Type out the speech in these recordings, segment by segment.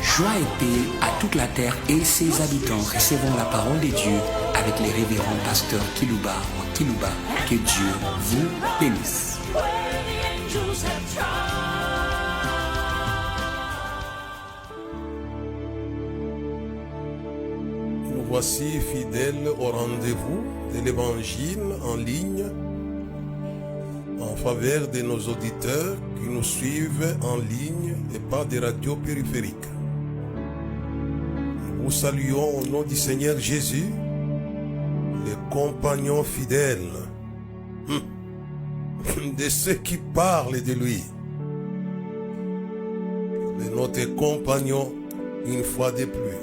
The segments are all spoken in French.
Joie et paix à toute la terre et ses habitants. Recevons la parole de Dieu avec les révérends pasteurs Kilouba ou Kilouba. Que Dieu vous bénisse. Nous voici fidèles au rendez-vous de l'Évangile en ligne en faveur de nos auditeurs qui nous suivent en ligne et par des radios périphériques. Nous saluons au nom du Seigneur Jésus les compagnons fidèles de ceux qui parlent de lui. De notre compagnon une fois de plus.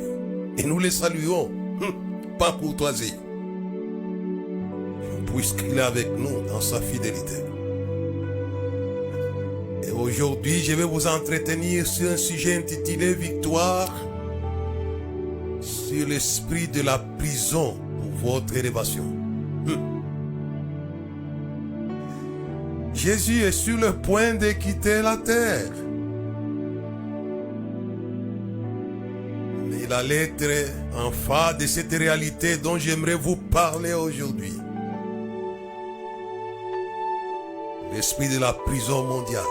Et nous les saluons par courtoisie, puisqu'il est avec nous dans sa fidélité. Et aujourd'hui, je vais vous entretenir sur un sujet intitulé Victoire sur l'esprit de la prison pour votre élévation. Jésus est sur le point de quitter la terre. Mais il allait être en face de cette réalité dont j'aimerais vous parler aujourd'hui. L'esprit de la prison mondiale.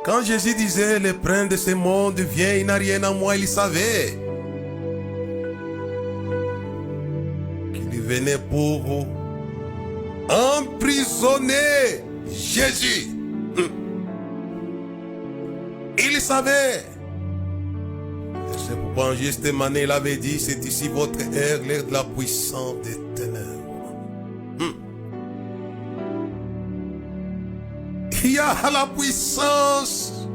Quand Jésus disait le prince de ce monde vient, il n'a rien à moi, il savait qu'il venait pour emprisonner Jésus. Il savait. Et c'est pourquoi en Gethsémani il avait dit, c'est ici votre heure, l'heure de la puissance des ténèbres. Il y a la puissance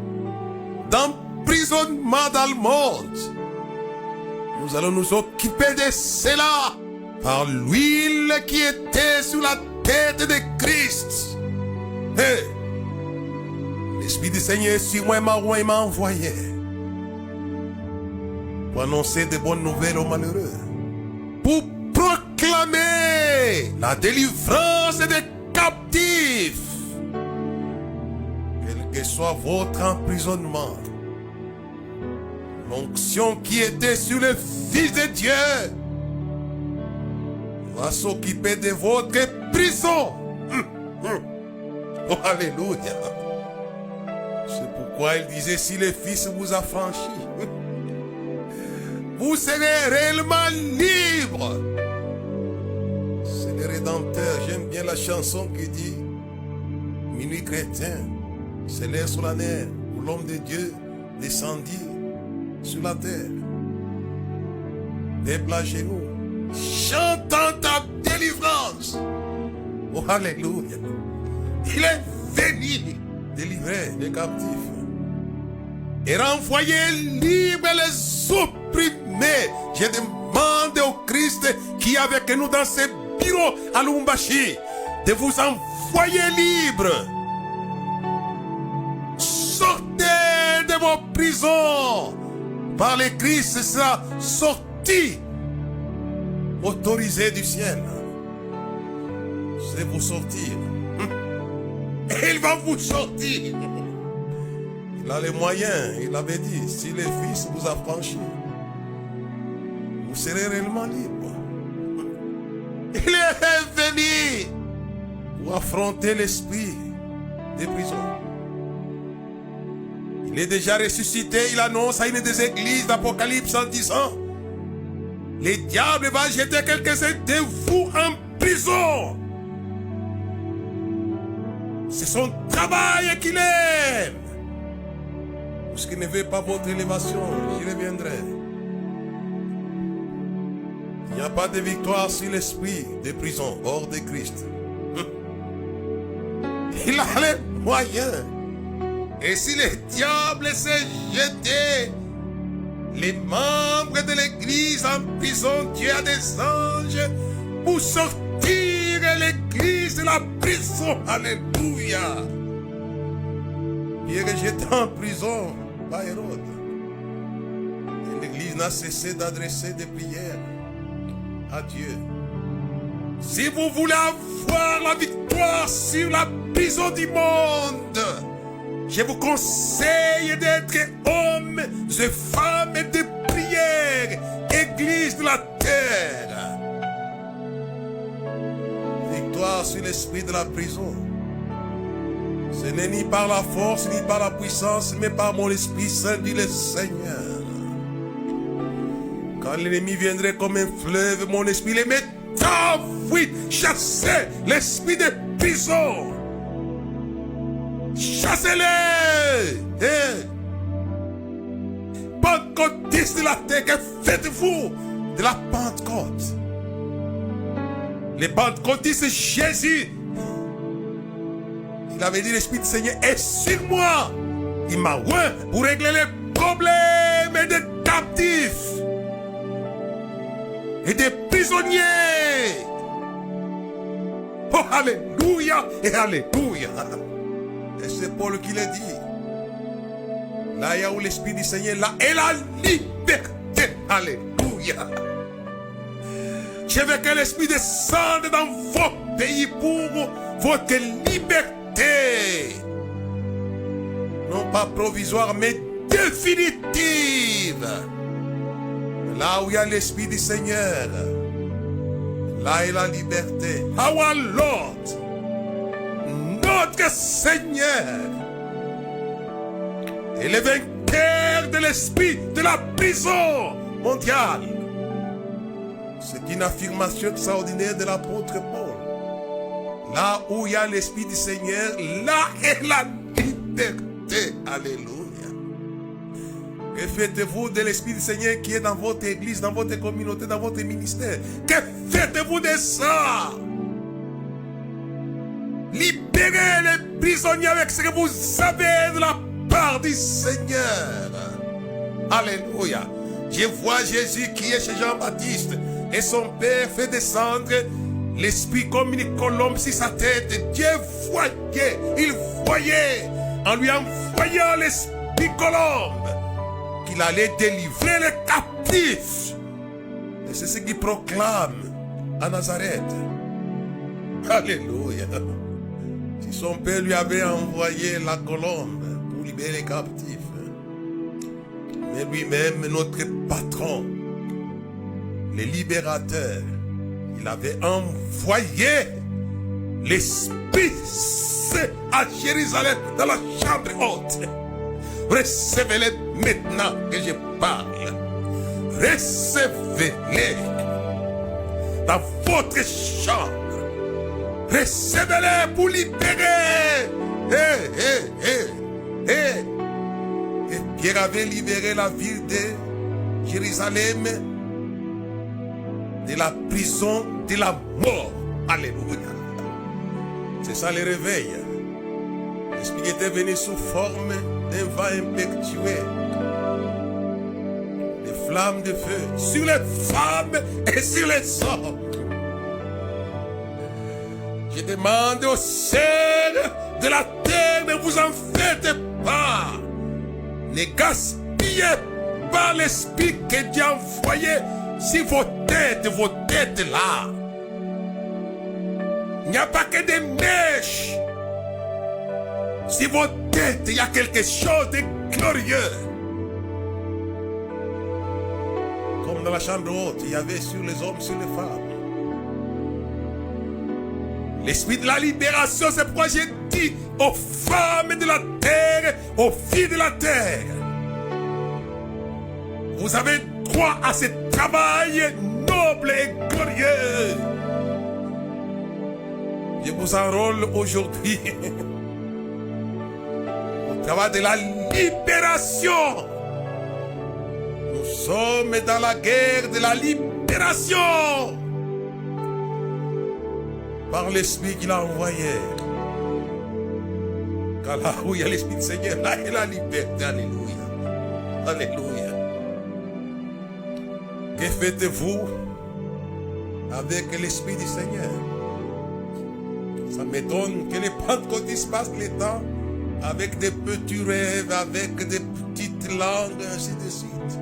d'emprisonnement dans le monde. Nous allons nous occuper de cela par l'huile qui était sur la tête de Christ. Hey. L'Esprit du Seigneur est sur moi, il m'a envoyé pour annoncer de bonnes nouvelles aux malheureux, pour proclamer la délivrance des captifs. Quel que soit votre emprisonnement, l'onction qui était sur le Fils de Dieu va s'occuper de votre prison. Oh, alléluia. C'est pourquoi il disait, si le Fils vous a franchi, vous serez réellement libre. C'est le Rédempteur. J'aime bien la chanson qui dit, minuit chrétien, c'est l'heure solennelle où l'homme de Dieu descendit sur la terre. Déplacez-nous, chantant ta délivrance. Oh, alléluia. Il est venu délivrer les captifs et renvoyer libres les opprimés. Je demande au Christ qui est avec nous dans ses bureaux à Lubumbashi de vous envoyer libres. Sortez de vos prisons. Par le Christ sera sorti, autorisé du ciel. C'est vous sortir. Il va vous sortir. Il a les moyens. Il avait dit, si le Fils vous a franchi, vous serez réellement libre. Il est venu pour affronter l'esprit des prisons. Il est déjà ressuscité. Il annonce à une des églises d'Apocalypse en disant, le diable va jeter quelques-uns de vous en prison. C'est son travail qu'il aime. Puisqu'il ne veut pas votre élévation, j'y reviendrai. Il n'y a pas de victoire sur l'esprit de prison hors de Christ. Il a les moyens. Et si le diable s'est jeté, les membres de l'église en prison, Dieu a des anges pour sortir l'église de la prison. Alléluia. Pierre est jeté en prison par Hérode. Et l'église n'a cessé d'adresser des prières à Dieu. Si vous voulez avoir la victoire sur la prison du monde, je vous conseille d'être hommes et femmes de prière, Église de la terre. Victoire sur l'esprit de la prison. Ce n'est ni par la force, ni par la puissance, mais par mon Esprit Saint, dit le Seigneur. Quand l'ennemi viendrait comme un fleuve, mon esprit les met en fuite. Chassez l'esprit de prison. Chassez-les. Pentecôtistes de la terre, que faites-vous de la Pentecôte? Les pentecôtistes, Jésus, il avait dit, l'Esprit du Seigneur est sur moi. Il m'a oint pour régler les problèmes des captifs et des prisonniers. Oh, alléluia et alléluia. Et c'est Paul qui l'a dit. Là, il y a où l'Esprit du Seigneur, là, et la liberté. Alléluia. Je veux que l'Esprit descende dans vos pays pour votre liberté. Non pas provisoire, mais définitive. Là où il y a l'Esprit du Seigneur, là est la liberté. Our Lord, notre Seigneur, est le vainqueur de l'esprit de la prison mondiale. C'est une affirmation extraordinaire de l'apôtre Paul. Là où il y a l'Esprit du Seigneur, là est la liberté. Alléluia. Que faites-vous de l'Esprit du Seigneur qui est dans votre église, dans votre communauté, dans votre ministère? Que faites-vous de ça? Libérez les prisonniers avec ce que vous avez de la part du Seigneur. Alléluia. Je vois Jésus qui est chez Jean-Baptiste et son père fait descendre l'esprit comme une colombe sur sa tête. Dieu voyait, il voyait en lui envoyant l'esprit colombe qu'il allait délivrer les captifs. Et c'est ce qu'il proclame à Nazareth. Alléluia. Si son père lui avait envoyé la colombe pour libérer les captifs, mais lui-même, notre patron, le libérateur, il avait envoyé l'Esprit à Jérusalem dans la chambre haute. Recevez-les maintenant que je parle. Recevez-les dans votre chambre. Recevez-les pour libérer. Et Pierre avait libéré la ville de Jérusalem de la prison de la mort. Alléluia. C'est ça le réveil. L'Esprit était venu sous forme d'un vent impétueux, des flammes de feu sur les femmes et sur les hommes. Je demande au Seigneur de la terre, ne vous en faites pas. Ne gaspillez pas l'esprit que Dieu a envoyé sur vos têtes là. Il n'y a pas que des mèches. Sur vos têtes, il y a quelque chose de glorieux. Comme dans la chambre haute, il y avait sur les hommes, sur les femmes. L'esprit de la libération, c'est pourquoi j'ai dit aux femmes de la terre, aux filles de la terre, vous avez droit à ce travail noble et glorieux. Je vous enrôle aujourd'hui au travail de la libération. Nous sommes dans la guerre de la libération. Par l'Esprit qu'il a envoyé. Car là où il y a l'Esprit du Seigneur, là il y a la liberté. Alléluia. Alléluia. Que faites-vous avec l'Esprit du Seigneur? Ça m'étonne que les pentecôtistes passent le temps avec des petits rêves, avec des petites langues, ainsi de suite.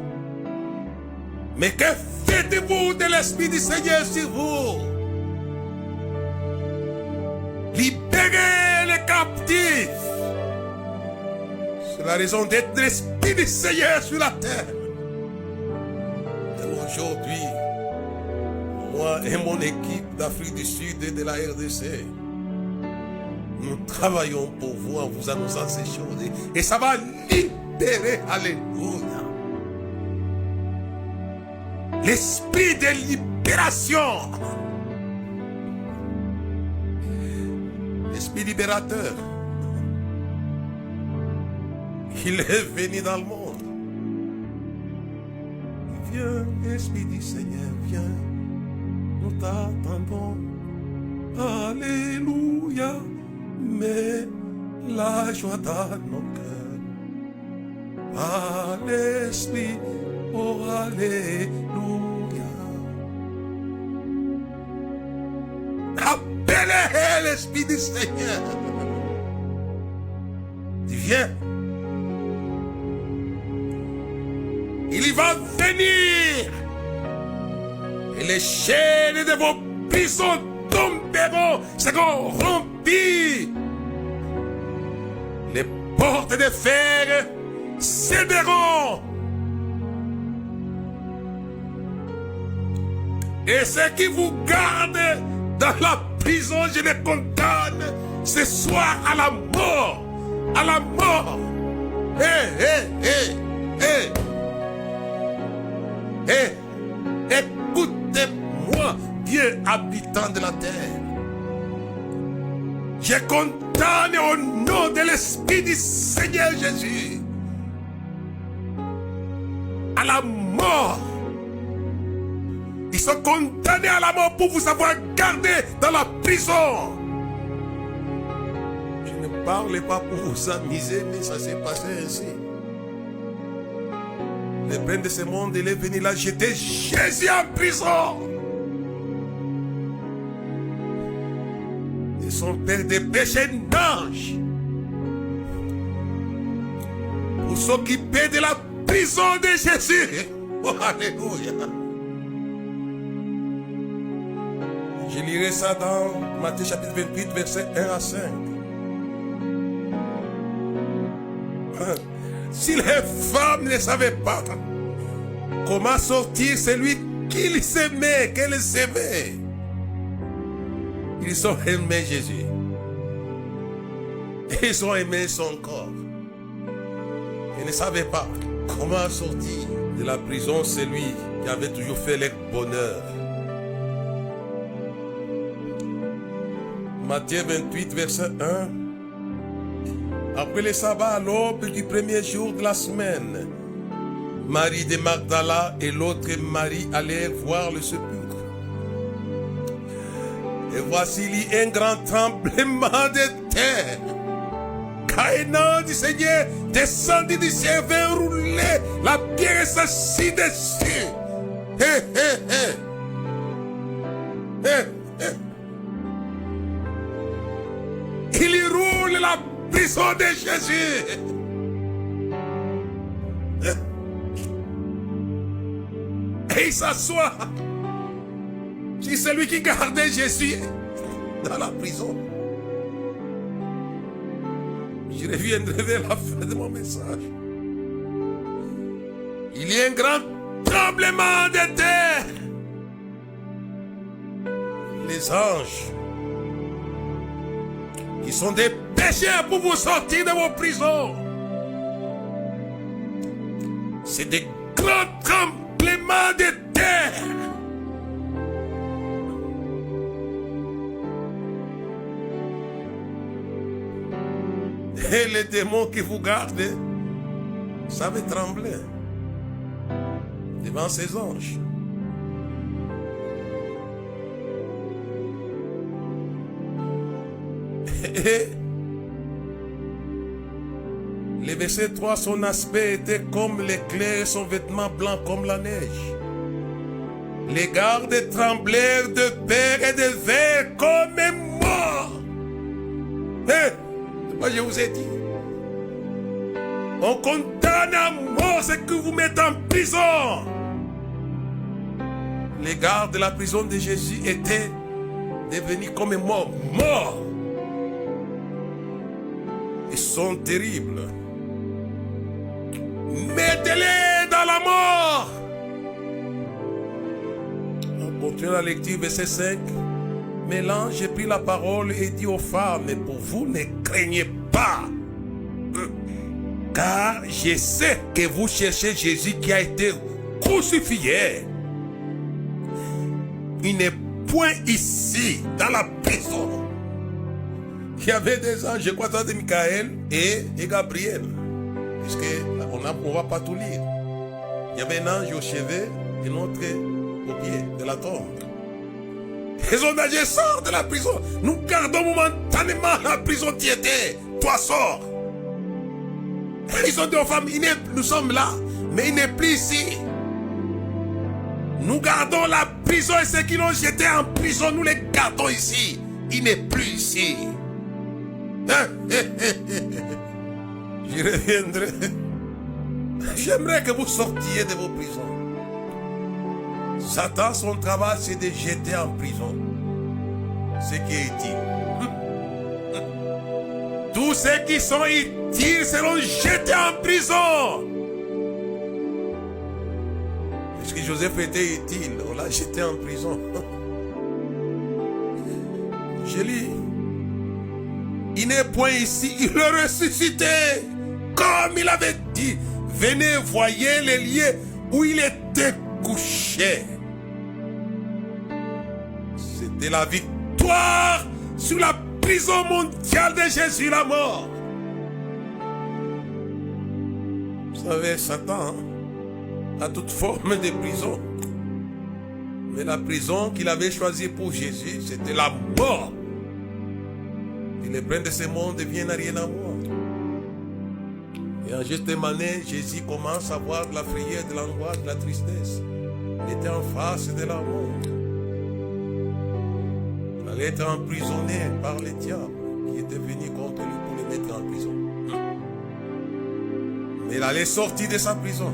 Mais que faites-vous de l'Esprit du Seigneur sur vous? captifs. C'est la raison d'être l'Esprit du Seigneur sur la terre. Et aujourd'hui, moi et mon équipe d'Afrique du Sud et de la RDC, nous travaillons pour vous en vous annonçant ces choses. Et ça va libérer, alléluia. L'esprit de libération. L'esprit libérateur. Il est venu dans le monde. Viens, Esprit du Seigneur, viens. Nous t'attendons. Alléluia. Mais la joie dans nos cœurs. À l'Esprit, oh alléluia. Appelez l'Esprit du Seigneur. Viens. Il va venir. Et les chaînes de vos prisons tomberont, seront rompues. Les portes de fer céderont. Et ceux qui vous gardent dans la prison, je les condamne ce soir à la mort. À la mort. Écoutez-moi, Dieu habitant de la terre. Je condamne au nom de l'Esprit du Seigneur Jésus à la mort. Ils sont condamnés à la mort pour vous avoir gardé dans la prison. Je ne parle pas pour vous amuser, mais ça s'est passé ainsi. Le prince de ce monde, il est venu là jeter Jésus en prison. Et son père dépêche un ange pour s'occuper de la prison de Jésus. Oh, alléluia. Je lirai ça dans Matthieu chapitre 28, verset 1 à 5. Si les femmes ne savaient pas comment sortir celui qu'ils aimaient, qu'elles aimaient, ils ont aimé Jésus. Ils ont aimé son corps. Ils ne savaient pas comment sortir de la prison celui qui avait toujours fait leur bonheur. Matthieu 28, verset 1. Après le sabbat, à l'aube du premier jour de la semaine, Marie de Magdala et l'autre Marie allèrent voir le sépulcre. Et voici il y a un grand tremblement de terre. Car un ange du Seigneur descendit du ciel, vint rouler la pierre et s'assit dessus. Il roule la prison de Jésus. Et il s'assoit. C'est celui qui gardait Jésus dans la prison. Je reviendrai vers la fin de mon message. Il y a un grand tremblement de terre. Les anges qui sont des pécheurs pour vous sortir de vos prisons. C'est des grands tremblements de terre. Et les démons qui vous gardent savent trembler devant ces anges. Et le verset 3, son aspect était comme l'éclair, son vêtement blanc comme la neige. Les gardes tremblèrent de peur et de vers comme morts. Moi je vous ai dit, on condamne à mort ce que vous mettez en prison. Les gardes de la prison de Jésus étaient devenus comme morts. Ils sont terribles. Mettez-les dans la mort. On continue la lecture, verset 5. Mais l'ange prit la parole et dit aux femmes, mais pour vous, ne craignez pas. Car je sais que vous cherchez Jésus qui a été crucifié. Il n'est point ici, dans la prison. Il y avait des anges, je crois, de Michael et Gabriel. Puisqu'on ne va pas tout lire. Il y avait un ange au chevet et l'autre au pied de la tombe. Ils ont dit, sors de la prison. Nous gardons momentanément la prison qui était. Toi, sors. Ils ont dit aux femmes, nous sommes là, mais il n'est plus ici. Nous gardons la prison et ceux qui l'ont jeté en prison, nous les gardons ici. Il n'est plus ici. J'y reviendrai. J'aimerais que vous sortiez de vos prisons. Satan, son travail, c'est de jeter en prison ce qui est utile. Tous ceux qui sont utiles seront jetés en prison. Puisque Joseph était utile, on l'a jeté en prison. Je lis. Il n'est point ici, il est ressuscité. Comme il avait dit. Venez, voyez les lieux où il était couché. C'était la victoire sur la prison mondiale de Jésus, la mort. Vous savez, Satan a toute forme de prison. Mais la prison qu'il avait choisie pour Jésus, c'était la mort. Et les princes de ce monde deviennent rien à voir. Et en juste manière, Jésus commence à voir de la frayeur, de l'angoisse, de la tristesse. Il était en face de la mort. Il allait être emprisonné par le diable qui était venu contre lui pour le mettre en prison. Mais il allait sortir de sa prison.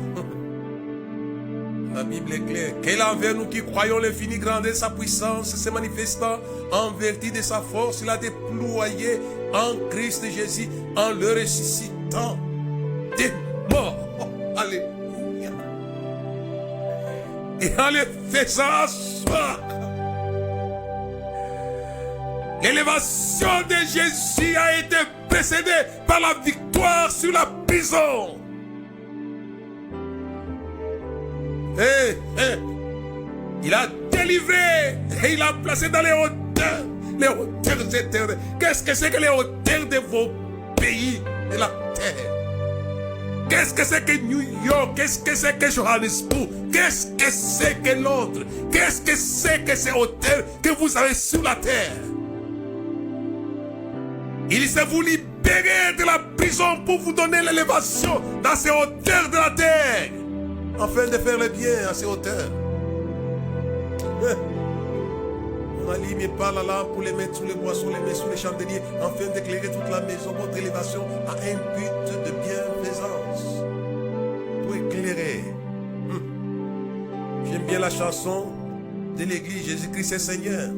La Bible est claire. Quel envers nous qui croyons l'infinie grandeur de sa puissance se manifestant en vertu de sa force, il a déployé en Christ Jésus en le ressuscitant des morts. Alléluia. Et en le faisant asseoir. L'élévation de Jésus a été précédée par la victoire sur la prison. Il a délivré et il a placé dans les hauteurs éternelles. Qu'est-ce que c'est que les hauteurs de vos pays de la terre? Qu'est-ce que c'est que New York? Qu'est-ce que c'est que Johannesburg? Qu'est-ce que c'est que Londres? Qu'est-ce que c'est que ces hauteurs que vous avez sur la terre? Il s'est vous libérer de la prison pour vous donner l'élévation dans ces hauteurs de la terre, afin de faire le bien à ces hauteurs. On a mis par la lampe pour les mettre sous les boissons, les mettre sous les chandeliers, afin d'éclairer toute la maison. Votre élévation a un but de bienfaisance. Pour éclairer. J'aime bien la chanson de l'église. Jésus-Christ est Seigneur.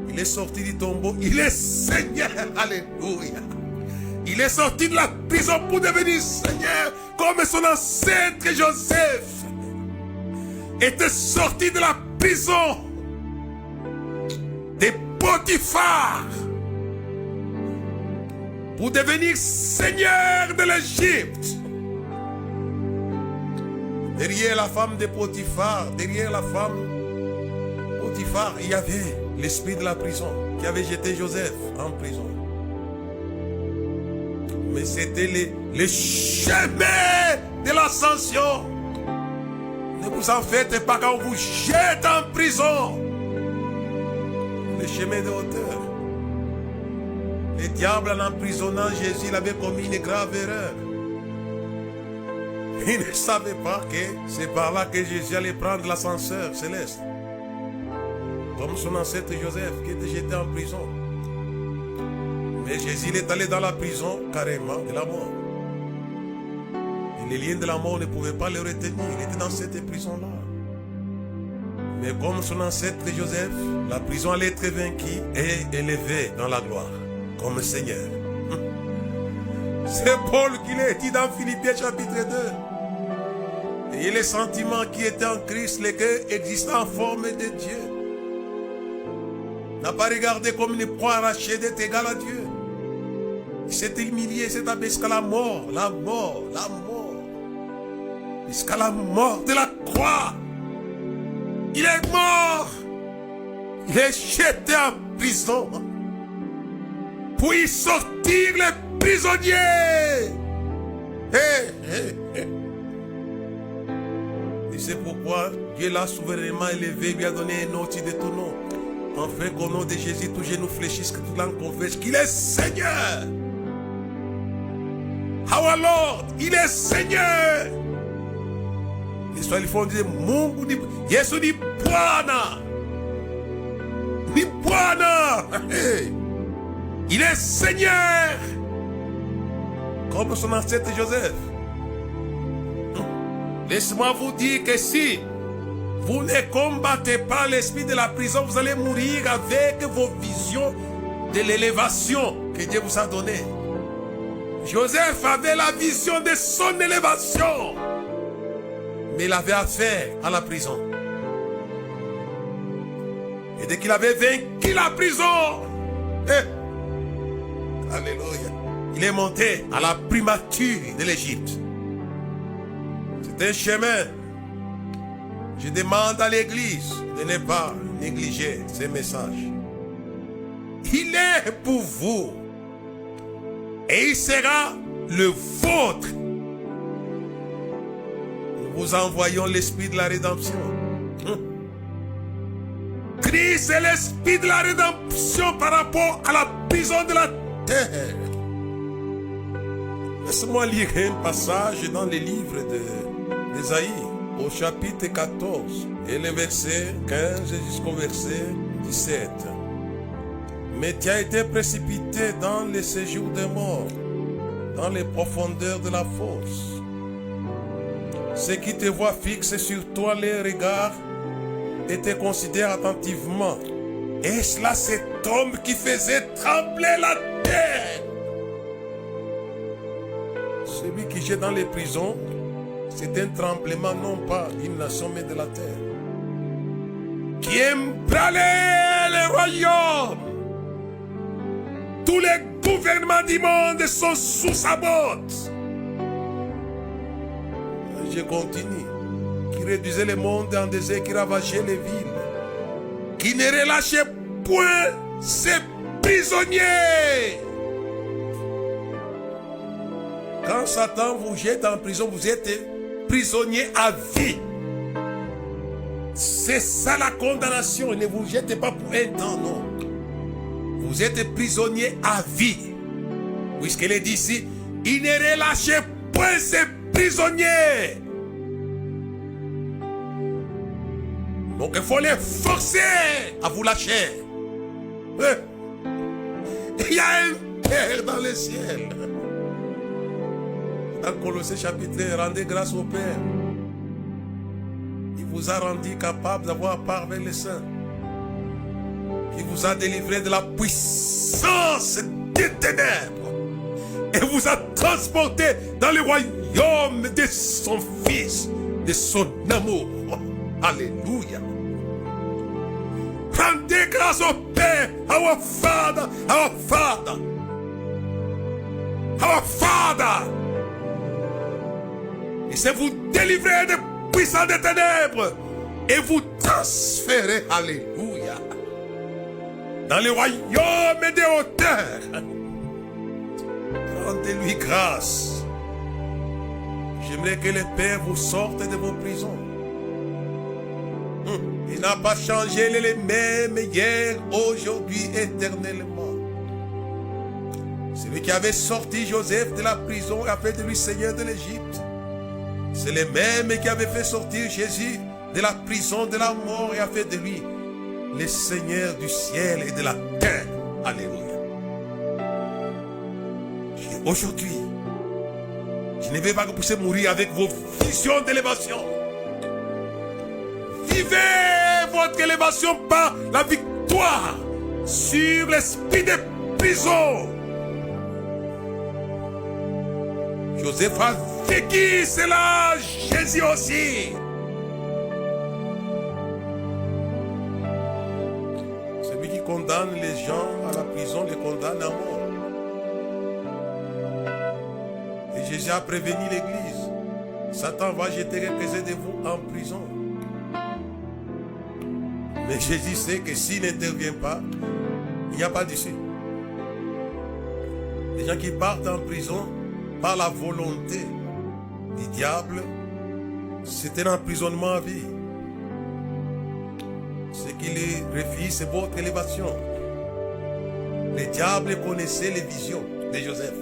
Il est sorti du tombeau. Il est Seigneur. Alléluia. Il est sorti de la prison pour devenir Seigneur, comme son ancêtre Joseph était sorti de la prison de Potiphar pour devenir Seigneur de l'Égypte. Derrière la femme de Potiphar, il y avait l'esprit de la prison qui avait jeté Joseph en prison. Mais c'était le chemin de l'ascension. Ne vous en faites pas quand on vous jette en prison. Le chemin de hauteur. Le diable, en emprisonnant Jésus, il avait commis une grave erreur. Il ne savait pas que c'est par là que Jésus allait prendre l'ascenseur céleste. Comme son ancêtre Joseph qui était jeté en prison. Mais Jésus il est allé dans la prison carrément de la mort. Et les liens de la mort ne pouvaient pas le retenir. Il était dans cette prison-là. Mais comme son ancêtre Joseph, la prison allait être vaincue et élevée dans la gloire comme Seigneur. C'est Paul qui l'a dit dans Philippiens chapitre 2. Ayez les sentiments qui étaient en Christ, les cœurs existant en forme de Dieu. N'a pas regardé comme une proie arrachée d'être égal à Dieu. Il s'est humilié, il s'est abaissé jusqu'à la mort, la mort, la mort. Jusqu'à la mort de la croix. Il est mort. Il est jeté en prison. Pour y sortir les prisonniers. Et c'est pourquoi Dieu l'a souverainement élevé, lui a donné un nom de ton nom. Enfin qu'au nom de Jésus, tout genou fléchisse, que toute langue confesse qu'il est Seigneur. Our Lord, il est Seigneur. Les Swahili font dire Mungu ni Yesu ni Bwana. Ni Bwana. Il est Seigneur. Comme son ancêtre Joseph. Laissez-moi vous dire que si vous ne combattez pas l'esprit de la prison, vous allez mourir avec vos visions de l'élévation que Dieu vous a donnée. Joseph avait la vision de son élévation, mais il avait affaire à la prison. Et dès qu'il avait vaincu la prison, alléluia, il est monté à la primature de l'Égypte. C'est un chemin. Je demande à l'Église de ne pas négliger ces messages. Il est pour vous. Et il sera le vôtre. Nous vous envoyons l'esprit de la rédemption. Christ est l'esprit de la rédemption par rapport à la prison de la terre. Laisse-moi lire un passage dans les livres d'Ésaïe, au chapitre 14, et le verset 15 jusqu'au verset 17. Mais tu as été précipité dans les séjours des morts, dans les profondeurs de la fosse. Ceux qui te voient fixer sur toi les regards et te considèrent attentivement. Est-ce là cet homme qui faisait trembler la terre? Celui qui jette dans les prisons, c'est un tremblement non pas d'une nation mais de la terre. Qui ébranle les royaumes. Tous les gouvernements du monde sont sous sa botte. Je continue. Qui réduisait le monde en désert, qui ravageait les villes. Qui ne relâchait point ses prisonniers. Quand Satan vous jette en prison, vous êtes prisonnier à vie. C'est ça la condamnation. Ne vous jetez pas pour un temps, non. Vous êtes prisonnier à vie. Puisqu'il est dit ici, il ne relâchez point ses prisonniers. Donc il faut les forcer à vous lâcher. Il y a un Père dans le ciel. Dans Colossiens chapitre 1, rendez grâce au Père. Il vous a rendu capable d'avoir part avec les saints. Il vous a délivré de la puissance des ténèbres. Et vous a transporté dans le royaume de son Fils, de son amour. Alléluia. Rendez grâce au Père, our Father, our Father. Our Father. Il sait vous délivrer des puissances des ténèbres et vous transférer, alléluia, dans le royaume des hauteurs. Rendez-lui grâce. J'aimerais que le Père vous sorte de vos prisons. Il n'a pas changé, il est le même hier, aujourd'hui, éternellement. Celui qui avait sorti Joseph de la prison et a fait de lui Seigneur de l'Égypte. C'est le même qui avait fait sortir Jésus de la prison de la mort et a fait de lui le Seigneur du ciel et de la terre. Alléluia. Aujourd'hui, je ne vais pas que vous puissiez mourir avec vos visions d'élévation. Vivez votre élévation par la victoire sur l'esprit des prisons. Joseph a vécu cela, Jésus aussi. Celui qui condamne les gens à la prison les condamne à mort. Et Jésus a prévenu l'Église. Satan va jeter quelques-uns de vous en prison. Mais Jésus sait que s'il n'intervient pas, il n'y a pas d'issue. Les gens qui partent en prison par la volonté du diable, c'est un emprisonnement à vie. Ce qui les refuse, c'est votre élévation. Le diable connaissait les visions de Joseph.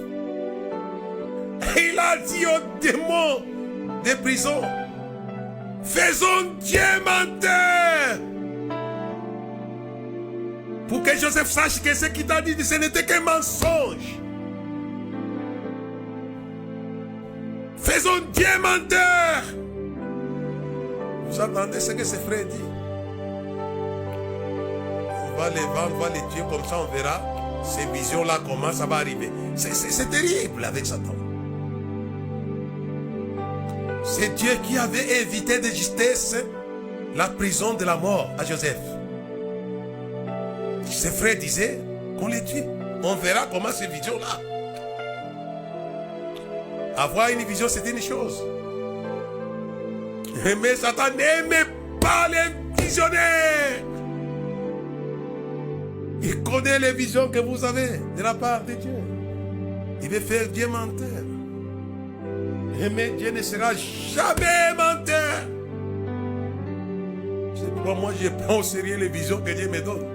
Et il a dit aux démons des prisons, faisons Dieu menteur. Pour que Joseph sache que ce qu'il t'a dit, ce n'était qu'un mensonge. Faisons Dieu menteur. Vous entendez ce que ce frère dit? On va les vendre, on va les tuer, comme ça on verra ces visions-là, comment ça va arriver. C'est terrible avec Satan. C'est Dieu qui avait évité de justesse la prison de la mort à Joseph. Ses frères disaient qu'on les tue. On verra comment ces visions-là. Avoir une vision, c'est une chose. Mais Satan n'aimait pas les visionnaires. Il connaît les visions que vous avez de la part de Dieu. Il veut faire Dieu menteur. Mais Dieu ne sera jamais menteur. C'est pourquoi moi je prends au sérieux les visions que Dieu me donne.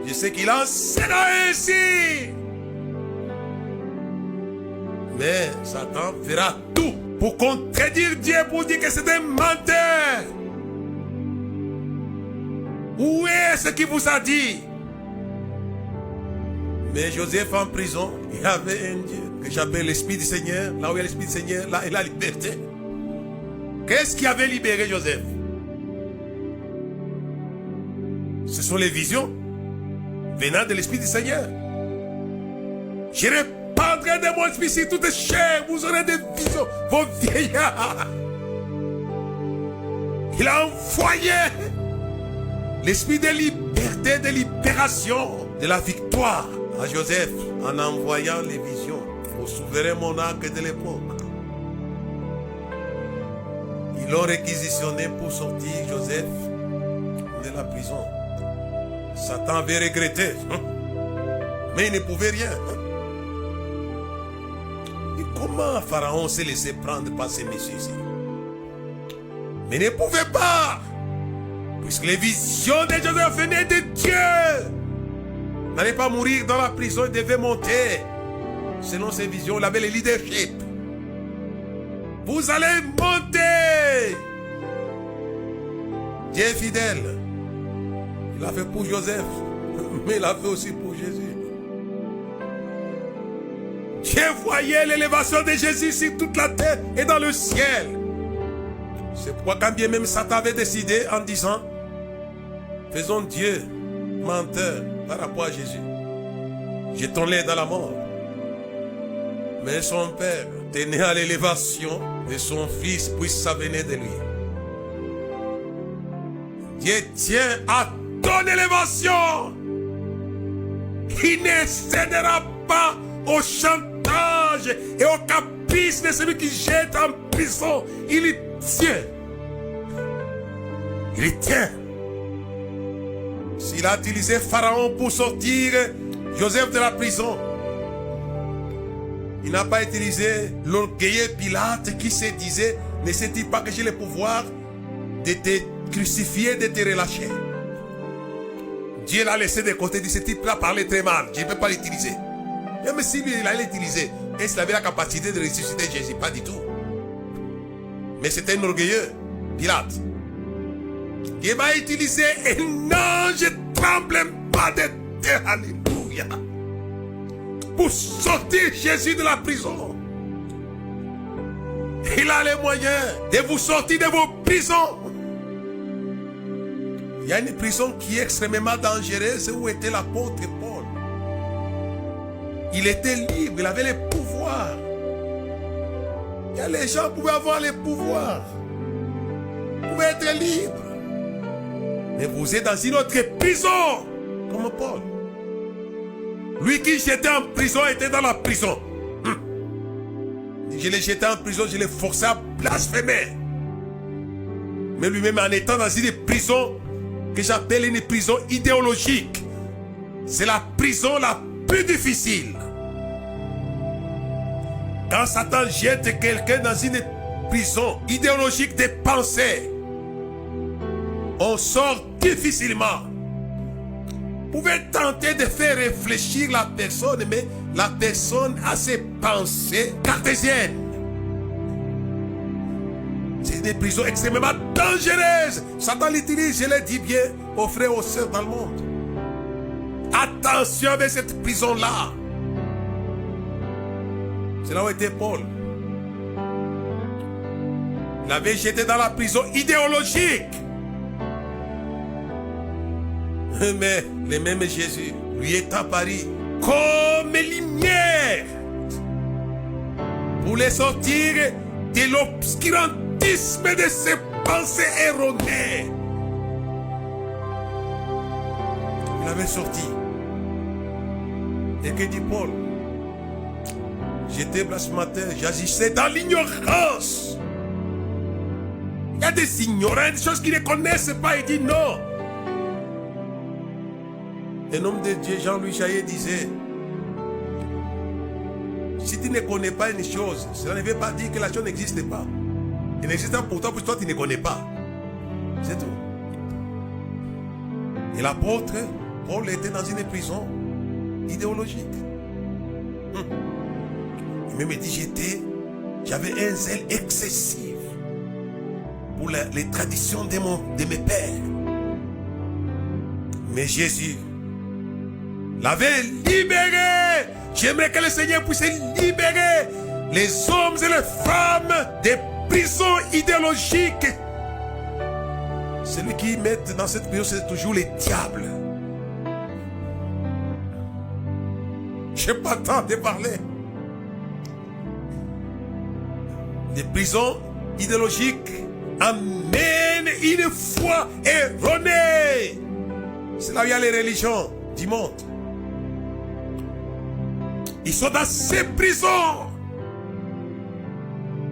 Je sais qu'il en sera ainsi. Mais Satan fera tout pour contredire Dieu, pour dire que c'est un menteur. Où est ce qu'il vous a dit? Mais Joseph en prison, il avait un Dieu que j'appelle l'Esprit du Seigneur. Là où il y a l'Esprit du Seigneur, là il y a la liberté. Qu'est-ce qui avait libéré Joseph? Ce sont les visions venant de l'Esprit du Seigneur. Je répandrai de mon esprit sur toutes chairs, vous aurez des visions, vos vieillards. Il a envoyé l'esprit de liberté, de libération, de la victoire à Joseph en envoyant les visions au souverain monarque de l'époque. Ils l'ont réquisitionné pour sortir Joseph de la prison. Satan avait regretté, mais il ne pouvait rien. Et comment Pharaon s'est laissé prendre par ces messieurs-ci? Mais il ne pouvait pas, puisque les visions de Joseph venaient de Dieu. Il n'allait pas mourir dans la prison, il devait monter. Selon ces visions, il avait le leadership. Vous allez monter. Dieu est fidèle. Il l'a fait pour Joseph, mais il l'a fait aussi pour Jésus. Dieu voyait l'élévation de Jésus sur toute la terre et dans le ciel. C'est pourquoi quand bien même Satan avait décidé en disant, faisons Dieu menteur par rapport à Jésus. Jetons-les dans la mort. Mais son père tenait à l'élévation de son fils, puisque ça venait de lui. Dieu tient à ton élévation. Il ne cédera pas au chantage et au caprice de celui qui jette en prison. Il y tient. Il y tient. S'il a utilisé Pharaon pour sortir Joseph de la prison, il n'a pas utilisé l'orgueilleux Pilate qui se disait, ne sait-il pas que j'ai le pouvoir de te crucifier, de te relâcher? Dieu l'a laissé de côté, dit ce type-là parlait très mal, je ne peux pas l'utiliser. Même si lui il allait l'utiliser, est-ce qu'il avait la capacité de ressusciter Jésus? Pas du tout. Mais c'était un orgueilleux Pilate. Dieu va utiliser un ange tremblement de terre, alléluia, pour sortir Jésus de la prison. Il a les moyens de vous sortir de vos prisons. Il y a une prison qui est extrêmement dangereuse où était l'apôtre Paul. Il était libre, il avait le pouvoir Il y a les gens qui pouvaient avoir les pouvoirs. Vous pouvez être libre. Mais vous êtes dans une autre prison. Comme Paul. Lui qui j'étais en prison était dans la prison. Je l'ai jeté en prison, je l'ai forcé à blasphémer. Mais lui-même en étant dans une prison que j'appelle une prison idéologique. C'est la prison la plus difficile. Quand Satan jette quelqu'un dans une prison idéologique des pensées, on sort difficilement. Vous pouvez tenter de faire réfléchir la personne, mais la personne a ses pensées cartésiennes. C'est une prison extrêmement dangereuse. Satan l'utilise, je l'ai dit bien aux frères et aux sœurs dans le monde. Attention avec cette prison-là. C'est là où était Paul. Il avait jeté dans la prison idéologique. Mais le même Jésus lui est apparu comme lumière pour les sortir de l'obscurantisme de ses pensées erronées. Il avait sorti. Et que dit Paul? J'étais blasphémateur, j'agissais dans l'ignorance. Il y a des ignorants, des choses qu'ils ne connaissent pas. Il dit non. Un homme de Dieu, Jean-Louis Chaillet, disait: si tu ne connais pas une chose, cela ne veut pas dire que la chose n'existe pas. Elle n'existe pas pourtant parce que toi tu ne connais pas. C'est tout. Et l'apôtre Paul était dans une prison idéologique. Il me dit j'avais un zèle excessif pour les traditions de mes pères. Mais Jésus l'avait libéré. J'aimerais que le Seigneur puisse libérer les hommes et les femmes des prisons idéologiques. Celui qui met dans cette prison, c'est toujours les diables. Je n'ai pas le temps de parler. Les prisons idéologiques amènent une foi erronée. C'est là où il y a les religions du monde. Ils sont dans ces prisons.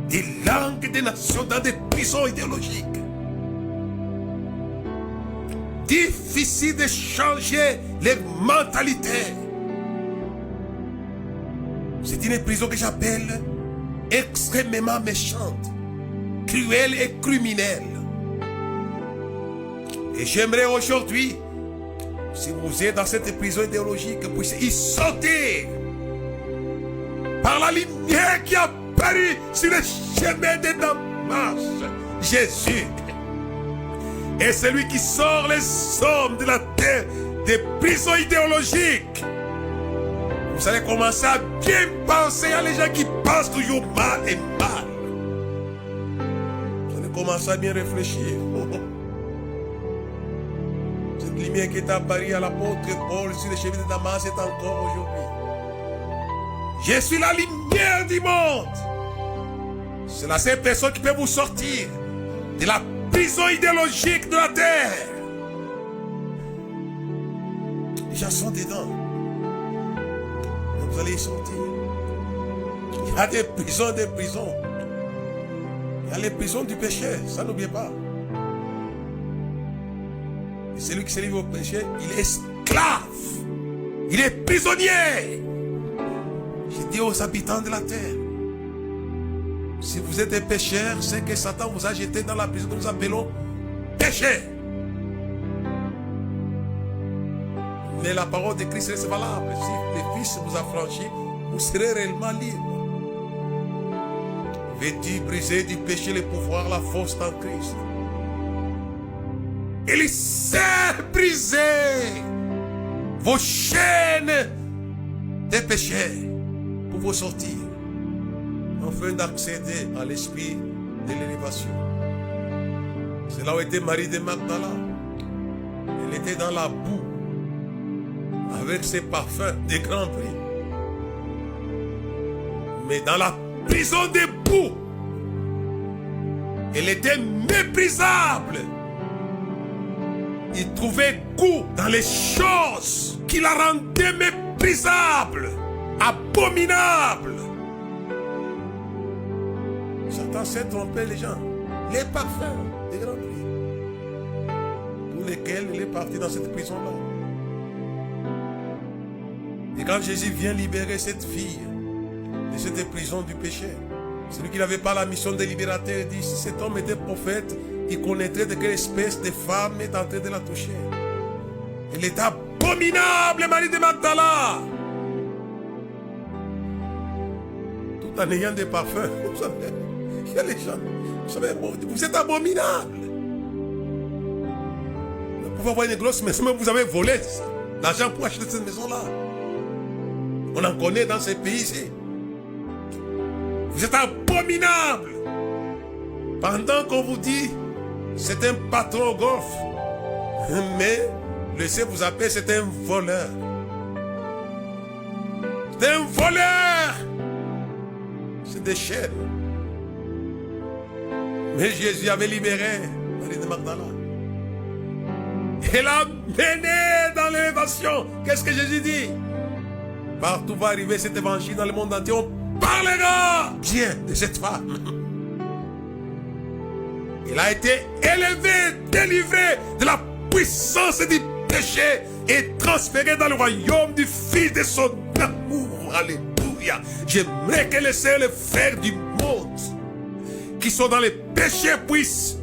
Des langues des nations dans des prisons idéologiques. Difficile de changer les mentalités. C'est une prison que j'appelle extrêmement méchante, cruelle et criminelle. Et j'aimerais aujourd'hui, si vous êtes dans cette prison idéologique, que vous puissiez y sortir par la lumière qui a apparu sur le chemin de Damas, Jésus. Et celui qui sort les hommes de la terre des prisons idéologiques. Vous allez commencer à bien penser à les gens qui pensent toujours mal et mal. Vous allez commencer à bien réfléchir. Cette lumière qui est apparue à l'apôtre Paul sur le chemin de Damas est encore aujourd'hui. Je suis la lumière du monde. C'est la seule personne qui peut vous sortir de la prison idéologique de la terre. Les gens sont dedans. Donc vous allez y sortir. Il y a des prisons, des prisons. Il y a les prisons du péché, ça n'oubliez pas. Et celui qui se livre au péché, il est esclave. Il est prisonnier. Je dis aux habitants de la terre, si vous êtes des pécheurs, c'est que Satan vous a jeté dans la prison que nous appelons péché. Mais la parole de Christ reste valable. Si le Fils vous a franchi, vous serez réellement libre. Vêtu, brisé du péché, le pouvoir, la force en Christ. Il sait briser vos chaînes des péchés pour vous sortir, afin d'accéder à l'esprit de l'élévation. C'est là où était Marie de Magdala. Elle était dans la boue, avec ses parfums de grand prix. Mais dans la prison des boues, Elle était méprisable. Il trouvait goût dans les choses qui la rendaient méprisable, abominable. Satan s'est trompé les gens. Les parfums des grands prix pour lesquels il est parti dans cette prison-là. Et quand Jésus vient libérer cette fille de cette prison du péché, celui qui n'avait pas la mission de libérateur, il dit, si cet homme était prophète, il connaîtrait de quelle espèce de femme est en train de la toucher. Elle est abominable, Marie de Magdala. Tout en ayant des parfums, vous savez, il y a les gens, vous savez, vous êtes abominable. Vous pouvez avoir une grosse maison, mais vous avez volé l'argent pour acheter cette maison-là. On en connaît dans ces pays ici. Vous êtes abominable. Pendant qu'on vous dit, c'est un patron au golf. Mais le C vous appelle, c'est un voleur. C'est un voleur. C'est des chaînes. Mais Jésus avait libéré Marie de Magdala. Il l'a mené dans l'élévation. Qu'est-ce que Jésus dit? Partout va arriver cet évangile dans le monde entier. On parlera bien de cette femme. Il a été élevé, délivré de la puissance du péché et transféré dans le royaume du Fils de son amour. Alléluia. J'aimerais que les sœurs et les frères du monde qui sont dans les péchés puissent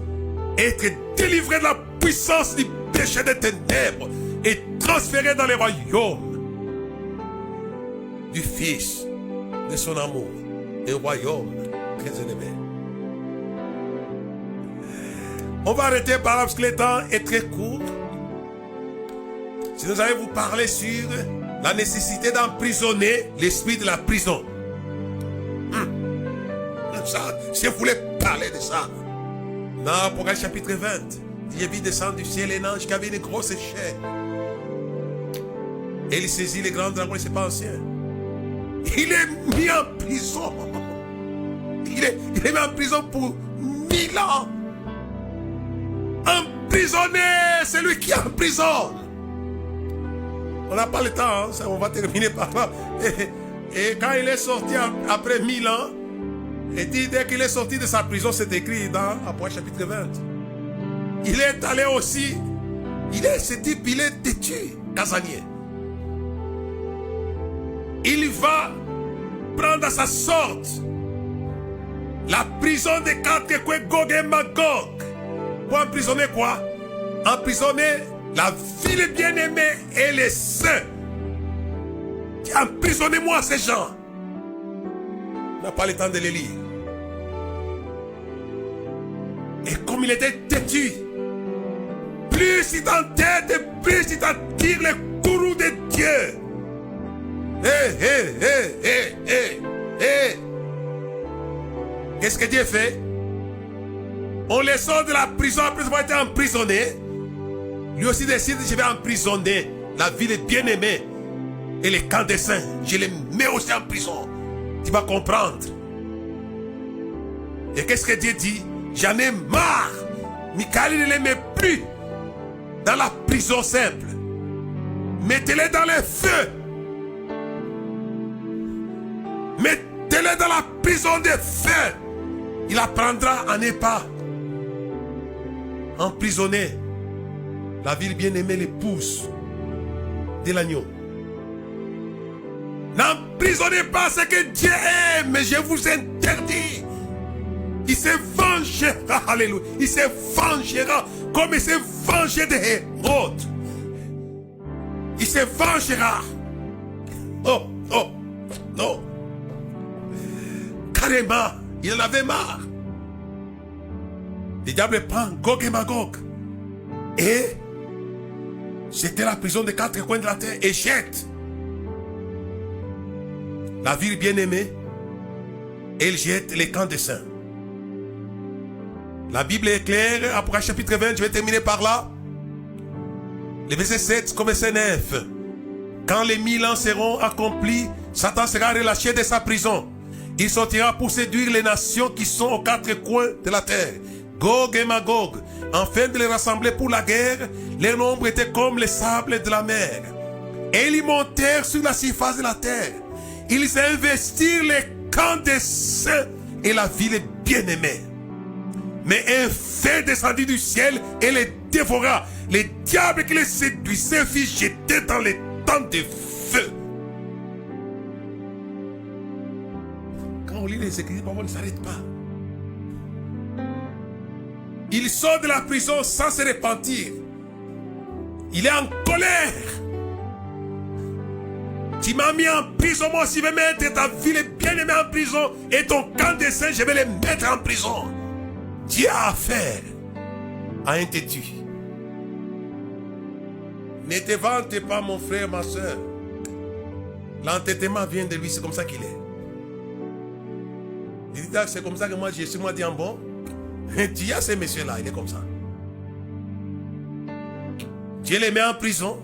être délivrés de la puissance du péché des ténèbres et transférés dans le royaume du Fils de son amour, un royaume très élevé. On va arrêter par là parce que le temps est très court. Si nous allons vous parler sur la nécessité d'emprisonner l'esprit de la prison. Ça, si vous voulez parler de ça, dans Apocalypse chapitre 20, Dieu vit descendre du ciel un ange qui avait une grosse échelle. Et il saisit les grands dragons et ses anciens. Il est mis en prison. Il est mis en prison pour 1000 ans. Emprisonné, c'est lui qui emprisonne. On n'a pas le temps, hein, on va terminer par là. Et quand il est sorti après 1000 ans, et dit dès qu'il est sorti de sa prison, c'est écrit dans Apocalypse chapitre 20. Il est allé aussi, ce type, il est têtu, casanier. Il va prendre à sa sorte la prison des 4 coins, Gog et Magog. Pour emprisonner quoi? Emprisonner la ville bien-aimée et les saints. Emprisonnez-moi ces gens. On n'a pas le temps de les lire. Et comme il était têtu, plus il t'entête, plus il t'attire les courroux de Dieu. Qu'est-ce que Dieu fait? On les sort de la prison après avoir été emprisonné. Lui aussi décide, je vais emprisonner la ville bien-aimée et les camps des saints. Je les mets aussi en prison. Tu vas comprendre. Et qu'est-ce que Dieu dit? J'en ai marre. Michael ne les met plus dans la prison simple. Mettez-les dans les feux. Mettez-les dans la prison des feux. Il apprendra à ne pas emprisonner la ville bien-aimée, l'épouse de l'agneau. N'emprisonnez pas ce que Dieu aime, mais je vous interdis. Il se vengera, alléluia. Il se vengera comme il s'est vengé de Hérode. Il se vengera. Oh, non. Carrément, il en avait marre. Le diable prend Gog et Magog. Et c'était la prison des 4 coins de la terre. Et jette la ville bien-aimée. Et il jette les camps des saints. La Bible est claire. Apocalypse chapitre 20, je vais terminer par là. Le verset 7 comme verset 9. Quand les 1000 ans seront accomplis, Satan sera relâché de sa prison. Il sortira pour séduire les nations qui sont aux 4 coins de la terre. Gog et Magog, afin de les rassembler pour la guerre. Leur nombre était comme les sables de la mer. Et ils montèrent sur la surface de la terre. Ils investirent les camps des saints et la ville bien-aimée. Mais un feu descendit du ciel et les dévora. Les diables qui les séduisaient furent jetés dans les temps de feu. Quand on lit les Écritures, on ne s'arrête pas. Il sort de la prison sans se repentir. Il est en colère. Tu m'as mis en prison, moi aussi je vais mettre ta ville bien-aimée en prison. Et ton camp de saints, je vais les mettre en prison. Dieu a affaire à un têtu. Ne te vante pas, mon frère, ma soeur. L'entêtement vient de lui, c'est comme ça qu'il est. Il dit, c'est comme ça que moi je suis, moi dit en bon. Dieu a ces messieurs-là, il est comme ça. Dieu les met en prison.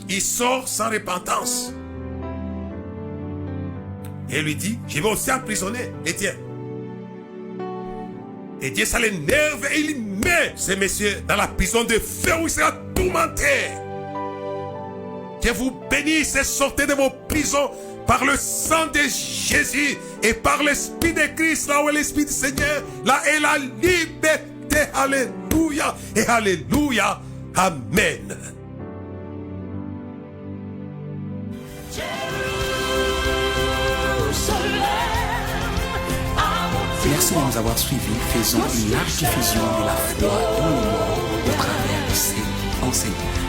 Il sort sans repentance. Et lui dit, je vais aussi emprisonner les tiens. Et Dieu, ça l'énerve et il met ces messieurs dans la prison de feu où il sera tourmenté. Que vous bénisse et sortez de vos prisons par le sang de Jésus et par l'Esprit de Christ, là où est l'Esprit du Seigneur, là est la liberté. Alléluia et Alléluia. Amen. Merci de nous avoir suivis. Faisons une large diffusion de la foi dans le monde au travers de ces enseignements.